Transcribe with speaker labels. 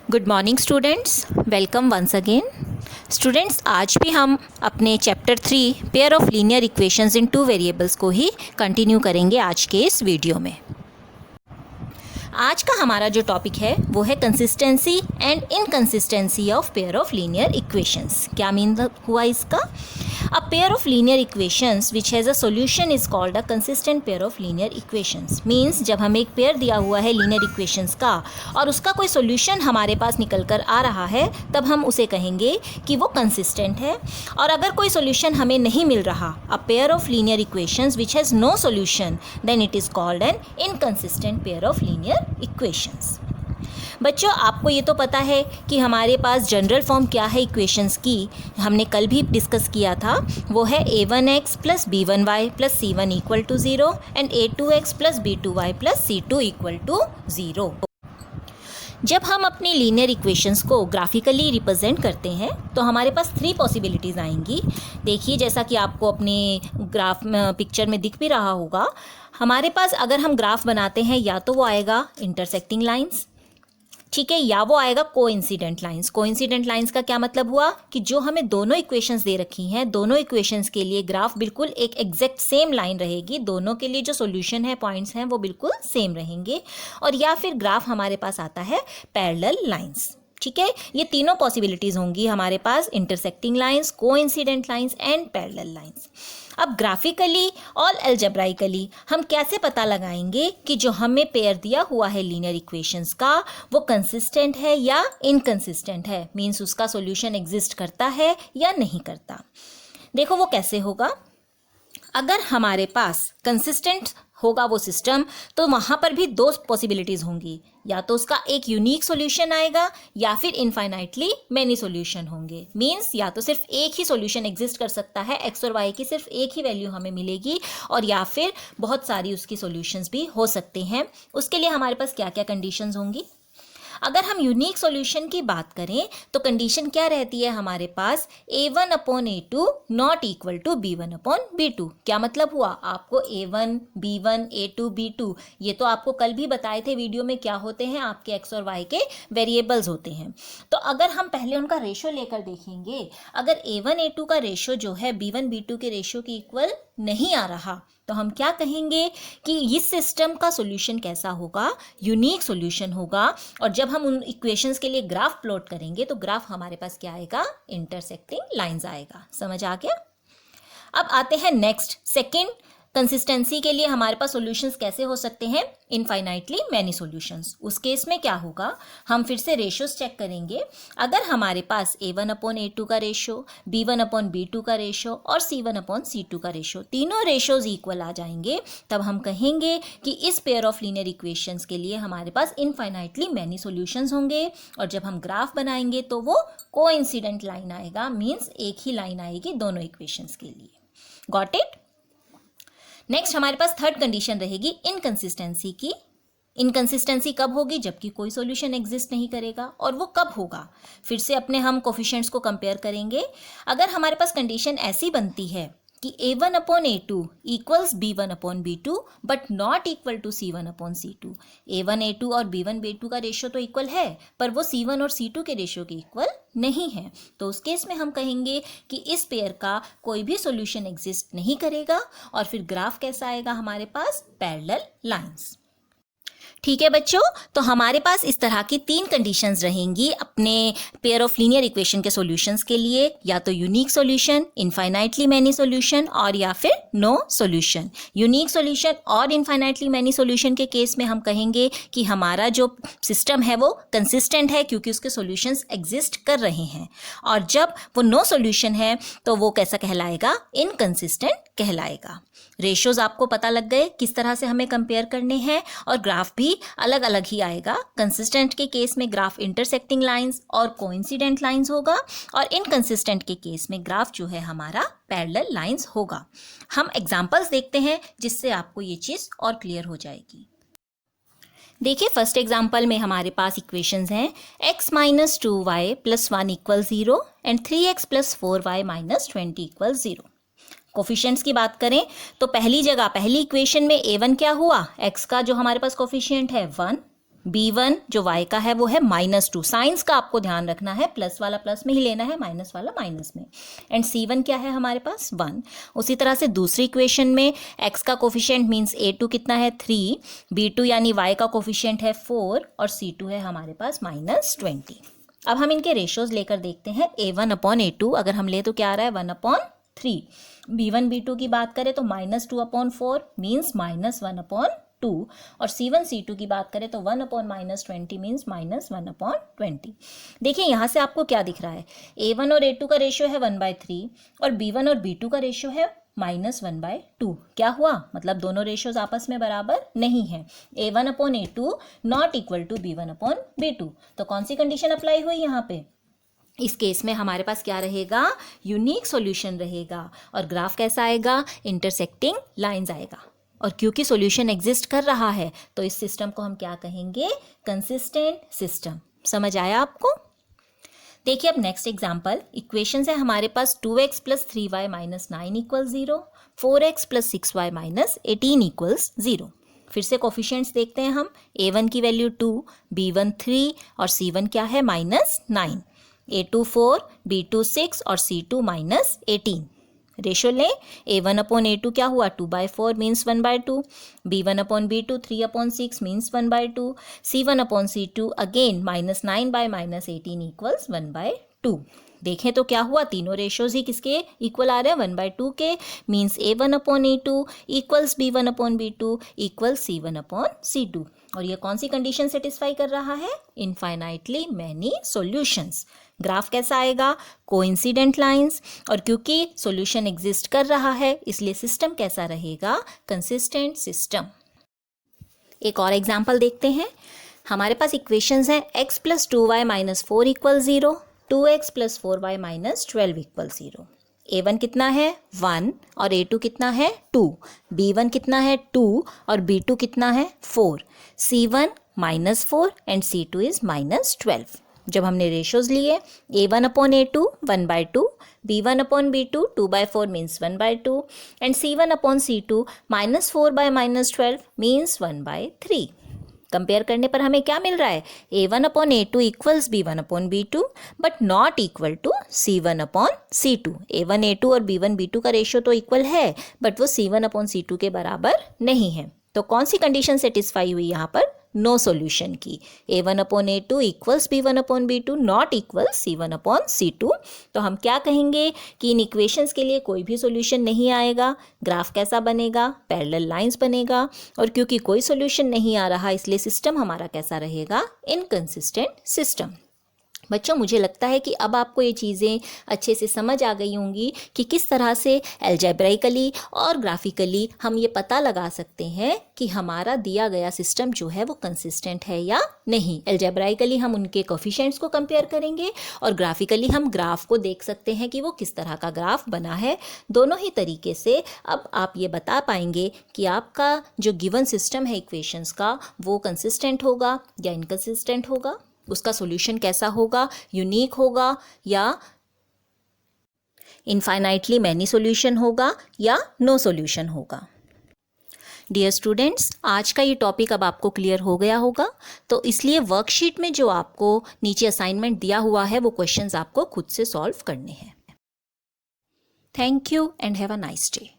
Speaker 1: Good morning students, welcome once again. Students, आज भी हम अपने chapter 3 pair of linear equations in two variables को ही कंटिन्यू करेंगे आज के इस वीडियो में। आज का हमारा जो टॉपिक है वो है consistency and inconsistency of pair of linear equations. क्या मीन हुआ इसका? अ pair of linear equations which has a solution is called a consistent pair of linear equations. Means जब हमें एक पेयर दिया हुआ है लीनियर इक्वेशंस का और उसका कोई सॉल्यूशन हमारे पास निकल कर आ रहा है, तब हम उसे कहेंगे कि वो कंसिस्टेंट है। और अगर कोई सॉल्यूशन हमें नहीं मिल रहा, a pair of linear equations which has no solution, then it is called an inconsistent pair of linear equations. बच्चों, आपको ये तो पता है कि हमारे पास जनरल फॉर्म क्या है इक्वेशंस की, हमने कल भी डिस्कस किया था। वो है a1x plus b1y plus c1 equal to 0 and a2x plus b2y plus c2 equal to 0। जब हम अपनी लीनियर इक्वेशंस को ग्राफिकली रिप्रेजेंट करते हैं तो हमारे पास 3 पॉसिबिलिटीज़ आएंगी। देखिए, जैसा कि आपको अपने ग्राफ पिक्चर में दिख भी रहा होगा, हमारे पास अगर हम ग्राफ बनाते हैं या तो वो आएगा इंटरसेक्टिंग लाइंस, ठीक है, या वो आएगा कोइंसिडेंट लाइंस। कोइंसिडेंट लाइंस का क्या मतलब हुआ कि जो हमें दोनों इक्वेशंस दे रखी हैं, दोनों इक्वेशंस के लिए ग्राफ बिल्कुल एक एग्जैक्ट सेम लाइन रहेगी, दोनों के लिए जो सॉल्यूशन है, पॉइंट्स हैं, वो बिल्कुल सेम रहेंगे। और या फिर ग्राफ हमारे पास आता है पैरेलल लाइंस। ठीक है, ये तीनों पॉसिबिलिटीज़ होंगी हमारे पास, intersecting lines, coincident lines and parallel lines. अब ग्राफिकली और एल्जेब्राइकली हम कैसे पता लगाएंगे कि जो हमें पेयर दिया हुआ है लीनियर इक्वेशंस का वो कंसिस्टेंट है या इनकंसिस्टेंट है, मीन्स उसका सॉल्यूशन एग्जिस्ट करता है या नहीं करता। देखो वो कैसे होगा। अगर हमारे पास कंसिस्टेंट होगा वो सिस्टम, तो वहाँ पर भी 2 पॉसिबिलिटीज़ होंगी, या तो उसका एक यूनिक सॉल्यूशन आएगा या फिर इनफाइनाइटली मैनी सॉल्यूशन होंगे। मीन्स या तो सिर्फ एक ही सॉल्यूशन एग्जिस्ट कर सकता है, एक्स और वाई की सिर्फ एक ही वैल्यू हमें मिलेगी, और या फिर बहुत सारी उसकी सॉल्यूशंस भी हो सकते हैं। उसके लिए हमारे पास क्या क्या कंडीशंस होंगी? अगर हम यूनिक सॉल्यूशन की बात करें तो कंडीशन क्या रहती है हमारे पास, a1 upon a2 not equal to b1 upon b2। क्या मतलब हुआ? आपको a1, b1, a2, b2 ये तो आपको कल भी बताए थे वीडियो में, क्या होते हैं आपके x और y के वेरिएबल्स होते हैं। तो अगर हम पहले उनका रेशो लेकर देखेंगे, अगर a1, a2 का रेशो जो है b1, b2 के रेशो के इक्वल नहीं आ रहा, तो हम क्या कहेंगे कि इस सिस्टम का सॉल्यूशन कैसा होगा? यूनिक सॉल्यूशन होगा। और जब हम उन इक्वेशंस के लिए ग्राफ प्लॉट करेंगे तो ग्राफ हमारे पास क्या आएगा? इंटरसेक्टिंग लाइंस आएगा। समझ आ गया? अब आते हैं नेक्स्ट, सेकंड कंसिस्टेंसी के लिए हमारे पास सॉल्यूशंस कैसे हो सकते हैं? Infinitely many solutions. उस केस में क्या होगा, हम फिर से रेशियोज चेक करेंगे। अगर हमारे पास a1 अपॉन a2 का रेशो, b1 अपॉन b2 का रेशो और c1 अपॉन c2 का रेशो, तीनों रेशोज इक्वल आ जाएंगे, तब हम कहेंगे कि इस पेयर ऑफ लीनियर इक्वेशंस के लिए हमारे पास इनफाइनाइटली मैनी सॉल्यूशंस होंगे। और जब हम ग्राफ बनाएंगे तो वो कोइंसिडेंट लाइन आएगा, मीन्स एक ही लाइन आएगी दोनों इक्वेशंस के लिए। Got it? नेक्स्ट हमारे पास थर्ड कंडीशन रहेगी इनकंसिस्टेंसी की। इनकंसिस्टेंसी कब होगी? जबकि कोई सॉल्यूशन एग्जिस्ट नहीं करेगा। और वो कब होगा? फिर से अपने हम कोफिशिएंट्स को कंपेयर करेंगे। अगर हमारे पास कंडीशन ऐसी बनती है कि a1 upon a2 equals b1 upon b2 but not equal to c1 upon c2। a1 a2 और b1 b2 का रेशो तो इक्वल है, पर वो c1 और c2 के रेशो के इक्वल नहीं है, तो उस केस में हम कहेंगे कि इस पेयर का कोई भी सॉल्यूशन एग्जिस्ट नहीं करेगा। और फिर ग्राफ कैसा आएगा हमारे पास? Parallel lines. ठीक है बच्चों, तो हमारे पास इस तरह की 3 कंडीशंस रहेंगी अपने पेयर ऑफ लीनियर इक्वेशन के सॉल्यूशंस के लिए, या तो unique solution, infinitely many solution, और या फिर नो सॉल्यूशन। यूनिक सॉल्यूशन और इनफाइनाइटली मैनी सॉल्यूशन के केस में हम कहेंगे कि हमारा जो सिस्टम है वो कंसिस्टेंट है, क्योंकि उसके सॉल्यूशंस एग्जिस्ट कर रहे हैं। और जब वो नो सॉल्यूशन है तो वो कैसा कहलाएगा? इनकंसिस्टेंट कहलाएगा। रेशोज आपको पता लग गए किस तरह से हमें कंपेयर करने हैं, और ग्राफ भी अलग अलग ही आएगा। कंसिस्टेंट के केस में ग्राफ इंटरसेक्टिंग लाइंस और कोइंसिडेंट लाइंस होगा, और इनकंसिस्टेंट के केस में ग्राफ जो है हमारा पैरेलल लाइंस होगा। हम एग्जांपल्स देखते हैं जिससे आपको ये चीज़ और क्लियर हो जाएगी। देखिए, फर्स्ट एग्जांपल में हमारे पास इक्वेशंस हैं x minus 2y plus 1 equal 0 and 3x plus 4y minus 20 equal 0। Coefficients की बात करें तो पहली जगह पहली इक्वेशन में a1 क्या हुआ? x का जो हमारे पास कोफिशिएंट है 1, b1 जो y का है वो है -2, साइंस का आपको ध्यान रखना है, प्लस वाला प्लस में ही लेना है, माइनस वाला माइनस में। एंड c1 क्या है हमारे पास 1। उसी तरह से दूसरी इक्वेशन में x का कोफिशिएंट मीन्स a2 कितना है 3, b2 यानी y का कोफिशिएंट है 4 और c2 है हमारे पास -20। अब हम इनके रेशियोज लेकर देखते हैं। a1/a2 अगर हम ले तो क्या आ रहा है 1/3। b1 b2 की बात करें तो -2/4 मीन्स -1/2 और c1 c2 की बात करें तो 1/-20 मीन्स -1/20। देखिए यहाँ से आपको क्या दिख रहा है, a1 और a2 का रेशियो है 1/3 और b1 और b2 का रेशियो है -1/2। क्या हुआ, मतलब दोनों रेशियोज आपस में बराबर नहीं है। a1/a2 not equal to b1/b2। तो कौन सी कंडीशन अप्लाई हुई यहाँ पे? इस केस में हमारे पास क्या रहेगा, यूनिक सॉल्यूशन रहेगा। और ग्राफ कैसा आएगा, इंटरसेक्टिंग लाइंस आएगा। और क्योंकि सॉल्यूशन एग्जिस्ट कर रहा है तो इस सिस्टम को हम क्या कहेंगे, कंसिस्टेंट सिस्टम। समझ आया आपको? देखिए अब नेक्स्ट एग्जाम्पल, इक्वेशन है हमारे पास 2x + 3y - 9 = 0, 4x + 6y - 18 = 0। फिर से कोफिशिएंट्स देखते हैं हम। a1 की वैल्यू 2, b1 3 और c1 क्या है -9, a2 4, b2 6 और c2 -18। रेशो लें, a1/a2 क्या हुआ 2/4 means 1/2, b1/b2 3/6 means 1/2, c1/c2 again -9 by -18 = 1/2। देखें तो क्या हुआ, तीनों रेशोज ही किसके इक्वल आ रहे हैं 1/2 के, मीन्स a1/a2 = b1/b2 = c1/c2। और ये कौन सी कंडीशन सेटिस्फाई कर रहा है, इनफाइनाइटली मैनी सॉल्यूशंस। ग्राफ कैसा आएगा, कोइंसिडेंट लाइंस। और क्योंकि सॉल्यूशन एग्जिस्ट कर रहा है इसलिए सिस्टम कैसा रहेगा, कंसिस्टेंट सिस्टम। एक और एग्जांपल देखते हैं। हमारे पास इक्वेशंस हैं x + 2y - 4 = 0, 2x + 4y - 12 = 0। a1 कितना है 1 और a2 कितना है 2, b1 कितना है 2 और b2 कितना है 4, c1 -4 एंड c2 इज -12। जब हमने रेशोज लिए, a1/a2 1/2, b1/b2 2/4 means 1/2 and c1/c2 -4 by -12 means 1/3। Compare करने पर हमें क्या मिल रहा है, a1/a2 = b1/b2 but not equal to c1/c2। a1 a2 और b1 b2 का रेशियो तो इक्वल है बट वो c1/c2 के बराबर नहीं है। तो कौन सी कंडीशन सेटिस्फाई हुई यहाँ पर, नो सॉल्यूशन की। a1/a2 = b1/b2 not equal c1/c2। तो हम क्या कहेंगे कि इन इक्वेशंस के लिए कोई भी सॉल्यूशन नहीं आएगा। ग्राफ कैसा बनेगा, पैरेलल लाइंस बनेगा। और क्योंकि कोई सॉल्यूशन नहीं आ रहा इसलिए सिस्टम हमारा कैसा रहेगा, इनकंसिस्टेंट सिस्टम। बच्चों मुझे लगता है कि अब आपको ये चीज़ें अच्छे से समझ आ गई होंगी कि किस तरह से एल्जेब्राइकली और ग्राफिकली हम ये पता लगा सकते हैं कि हमारा दिया गया सिस्टम जो है वो कंसिस्टेंट है या नहीं। एल्जेब्राइकली हम उनके कोफिशिएंट्स को कंपेयर करेंगे और ग्राफिकली हम ग्राफ को देख सकते हैं कि वो किस तरह का ग्राफ बना है। दोनों ही तरीके से अब आप ये बता पाएंगे कि आपका जो गिवन सिस्टम है इक्वेशंस का वो कंसिस्टेंट होगा या इनकंसिस्टेंट होगा, उसका सॉल्यूशन कैसा होगा, यूनिक होगा या इनफाइनाइटली मैनी सॉल्यूशन होगा या नो सॉल्यूशन होगा। डियर स्टूडेंट्स, आज का ये टॉपिक अब आपको क्लियर हो गया होगा, तो इसलिए वर्कशीट में जो आपको नीचे असाइनमेंट दिया हुआ है वो क्वेश्चंस आपको खुद से सॉल्व करने हैं। Thank you and have a nice day.